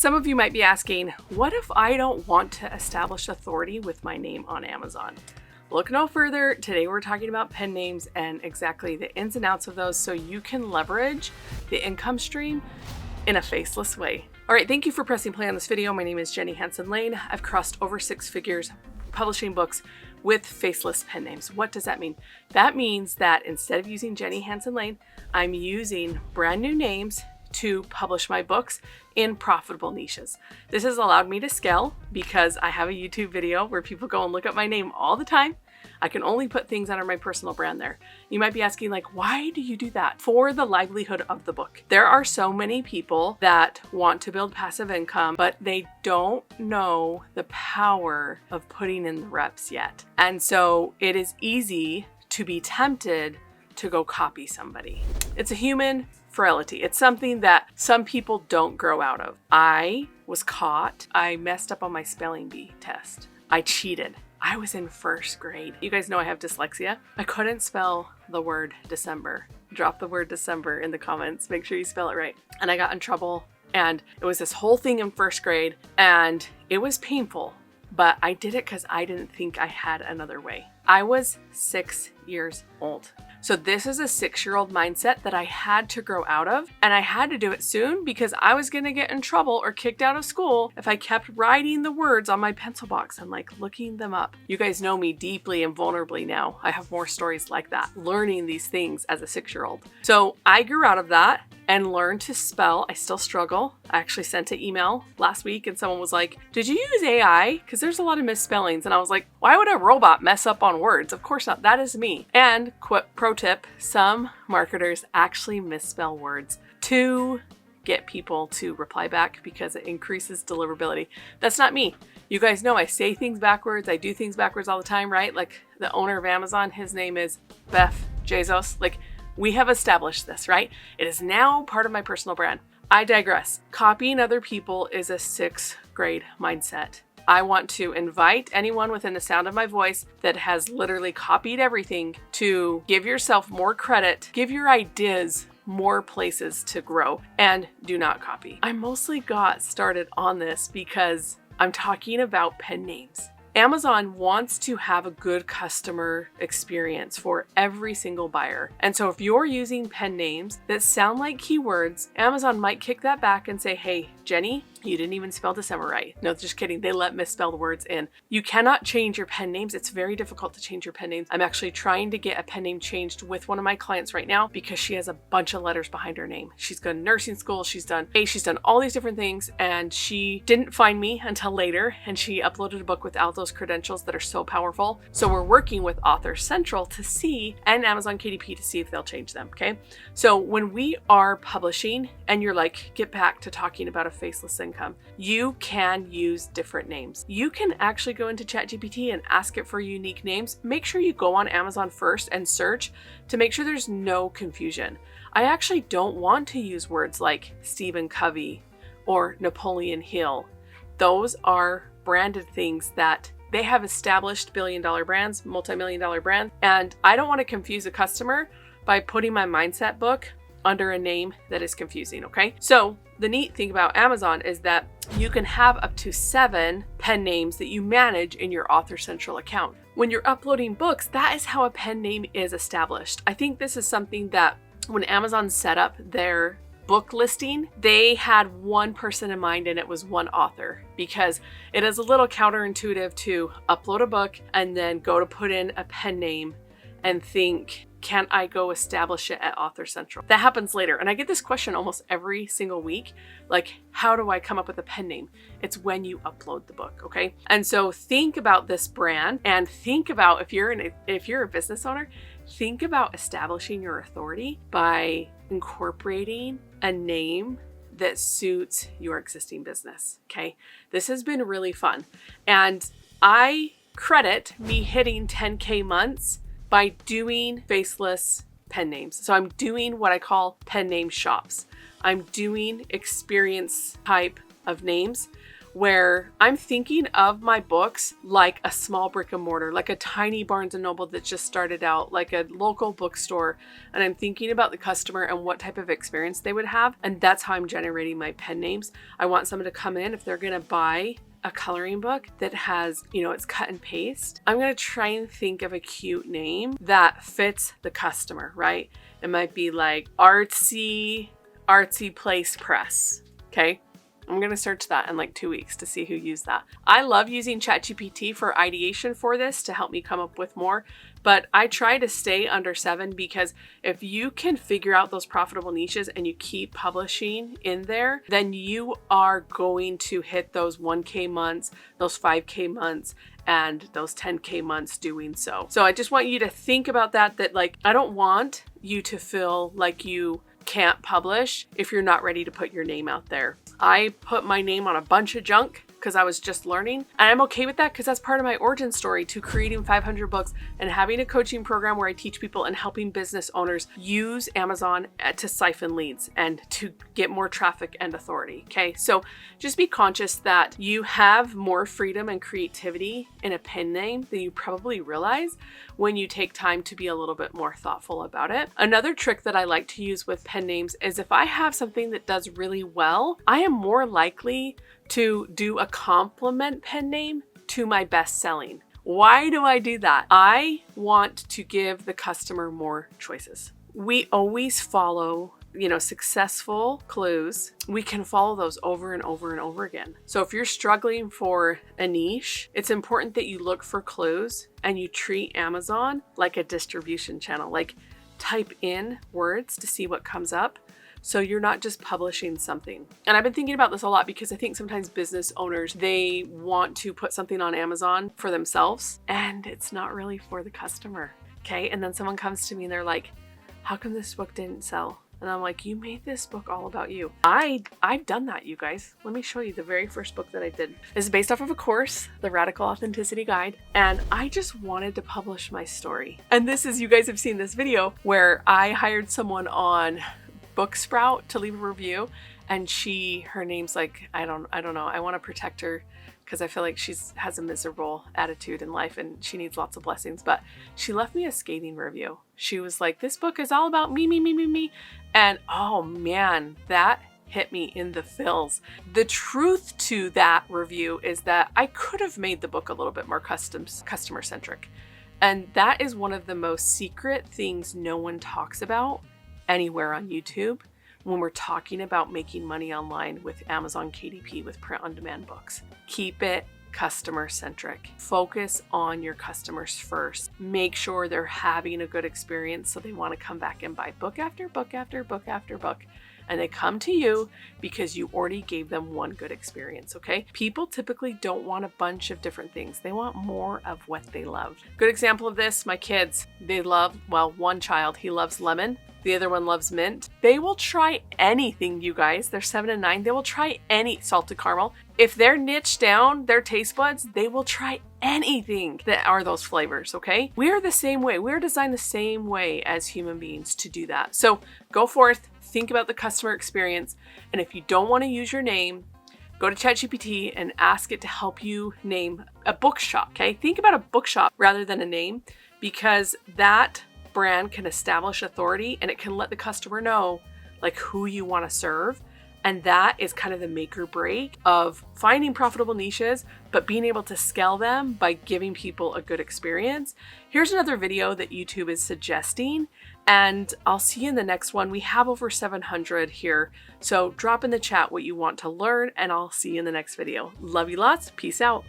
Some of you might be asking, what if I don't want to establish authority with my name on Amazon? Look no further. Today we're talking about pen names and exactly the ins and outs of those so you can leverage the income stream in a faceless way. All right, thank you for pressing play on this video. My name is Jenny Hansen-Lane. I've crossed over 6 figures publishing books with faceless pen names. What does that mean? That means that instead of using Jenny Hansen-Lane, I'm using brand new names to publish my books in profitable niches. This has allowed me to scale because I have a YouTube video where people go and look up my name all the time. I can only put things under my personal brand there. You might be asking, like, why do you do that? For the livelihood of the book. There are so many people that want to build passive income, but they don't know the power of putting in the reps yet. And so it is easy to be tempted to go copy somebody. It's a human frailty. It's something that some people don't grow out of. I was caught. I messed up on my spelling bee test. I cheated. I was in 1st grade. You guys know I have dyslexia. I couldn't spell the word December. Drop the word December in the comments. Make sure you spell it right. And I got in trouble. And it was this whole thing in 1st grade. And it was painful. But I did it because I didn't think I had another way. I was 6 years old. So this is a 6-year-old mindset that I had to grow out of, and I had to do it soon because I was gonna get in trouble or kicked out of school if I kept writing the words on my pencil box and like looking them up. You guys know me deeply and vulnerably now. I have more stories like that, learning these things as a 6-year-old. So I grew out of that and learned to spell. I still struggle. I actually sent an email last week and someone was like, did you use AI? Because there's a lot of misspellings. And I was like, why would a robot mess up on words? Of course not. That is me. And pro tip, some marketers actually misspell words to get people to reply back because it increases deliverability. That's not me. You guys know I say things backwards. I do things backwards all the time, right? Like the owner of Amazon, his name is Beth Bezos. Like, we have established this, right? It is now part of my personal brand. I digress. Copying other people is a 6th grade mindset. I want to invite anyone within the sound of my voice that has literally copied everything to give yourself more credit, give your ideas more places to grow, and do not copy. I mostly got started on this because I'm talking about pen names. Amazon wants to have a good customer experience for every single buyer. And so if you're using pen names that sound like keywords, Amazon might kick that back and say, hey, Jenny, you didn't even spell December right. No, just kidding. They let misspelled words in. You cannot change your pen names. It's very difficult to change your pen names. I'm actually trying to get a pen name changed with one of my clients right now because she has a bunch of letters behind her name. She's gone to nursing school. She's done all these different things, and she didn't find me until later, and she uploaded a book with all those credentials that are so powerful. So we're working with CustomerCentric to see, and Amazon KDP to see if they'll change them, okay? So when we are publishing and you're like, get back to talking about a faceless income, you can use different names. You can actually go into ChatGPT and ask it for unique names. Make sure you go on Amazon first and search to make sure there's no confusion. I actually don't want to use words like Stephen Covey or Napoleon Hill. Those are branded things that they have established billion-dollar brands, multi-million-dollar brands, and I don't want to confuse a customer by putting my mindset book under a name that is confusing, okay? So the neat thing about Amazon is that you can have up to 7 pen names that you manage in your CustomerCentric account. When you're uploading books, that is how a pen name is established. I think this is something that when Amazon set up their book listing, they had one person in mind, and it was one author, because it is a little counterintuitive to upload a book and then go to put in a pen name and think, can I go establish it at CustomerCentric? That happens later. And I get this question almost every single week. Like, how do I come up with a pen name? It's when you upload the book, okay? And so think about this brand and think about if you're a business owner, think about establishing your authority by incorporating a name that suits your existing business, okay? This has been really fun. And I credit me hitting 10K months by doing faceless pen names. So I'm doing what I call pen name shops. I'm doing experience type of names where I'm thinking of my books like a small brick and mortar, like a tiny Barnes & Noble that just started out, like a local bookstore. And I'm thinking about the customer and what type of experience they would have. And that's how I'm generating my pen names. I want someone to come in, if they're going to buy a coloring book that has, it's cut and paste, I'm going to try and think of a cute name that fits the customer, right? It might be like artsy place press. Okay. I'm going to search that in like 2 weeks to see who used that. I love using ChatGPT for ideation for this to help me come up with more, but I try to stay under 7 because if you can figure out those profitable niches and you keep publishing in there, then you are going to hit those 1K months, those 5K months, and those 10K months doing so. So I just want you to think about that like, I don't want you to feel like you can't publish if you're not ready to put your name out there. I put my name on a bunch of junk because I was just learning, and I'm okay with that because that's part of my origin story to creating 500 books and having a coaching program where I teach people and helping business owners use Amazon to siphon leads and to get more traffic and authority. Okay, so just be conscious that you have more freedom and creativity in a pen name than you probably realize when you take time to be a little bit more thoughtful about it. Another trick that I like to use with pen names is if I have something that does really well, I am more likely to do a complement pen name to my best selling. Why do I do that? I want to give the customer more choices. We always follow successful clues. We can follow those over and over and over again. So if you're struggling for a niche, it's important that you look for clues and you treat Amazon like a distribution channel. Like type in words to see what comes up. So you're not just publishing something. And I've been thinking about this a lot because I think sometimes business owners, they want to put something on Amazon for themselves and it's not really for the customer. Okay. And then someone comes to me and they're like, how come this book didn't sell? And I'm like, you made this book all about you. I've done that, you guys. Let me show you the very first book that I did. It's based off of a course, the Radical Authenticity Guide. And I just wanted to publish my story. And this is, you guys have seen this video where I hired someone on Booksprout to leave a review. And her name's like, I don't know. I want to protect her because I feel like she has a miserable attitude in life and she needs lots of blessings. But she left me a scathing review. She was like, this book is all about me, me, me, me, me. And oh man, that hit me in the feels. The truth to that review is that I could have made the book a little bit more customer-centric. And that is one of the most secret things no one talks about anywhere on YouTube when we're talking about making money online with Amazon KDP, with print-on-demand books. Keep it customer-centric. Focus on your customers first. Make sure they're having a good experience so they want to come back and buy book after book after book after book. And they come to you because you already gave them one good experience, okay? People typically don't want a bunch of different things. They want more of what they love. Good example of this, my kids. They love, one child, he loves lemon. The other one loves mint. They will try anything, you guys. They're 7 and 9. They will try any salted caramel. If they're niched down their taste buds, they will try anything that are those flavors, okay? We are the same way. We're designed the same way as human beings to do that. So go forth, think about the customer experience. And if you don't want to use your name, go to ChatGPT and ask it to help you name a bookshop, okay? Think about a bookshop rather than a name, because that brand can establish authority and it can let the customer know like who you want to serve. And that is kind of the make or break of finding profitable niches, but being able to scale them by giving people a good experience. Here's another video that YouTube is suggesting, and I'll see you in the next one. We have over 700 here. So drop in the chat what you want to learn, and I'll see you in the next video. Love you lots. Peace out.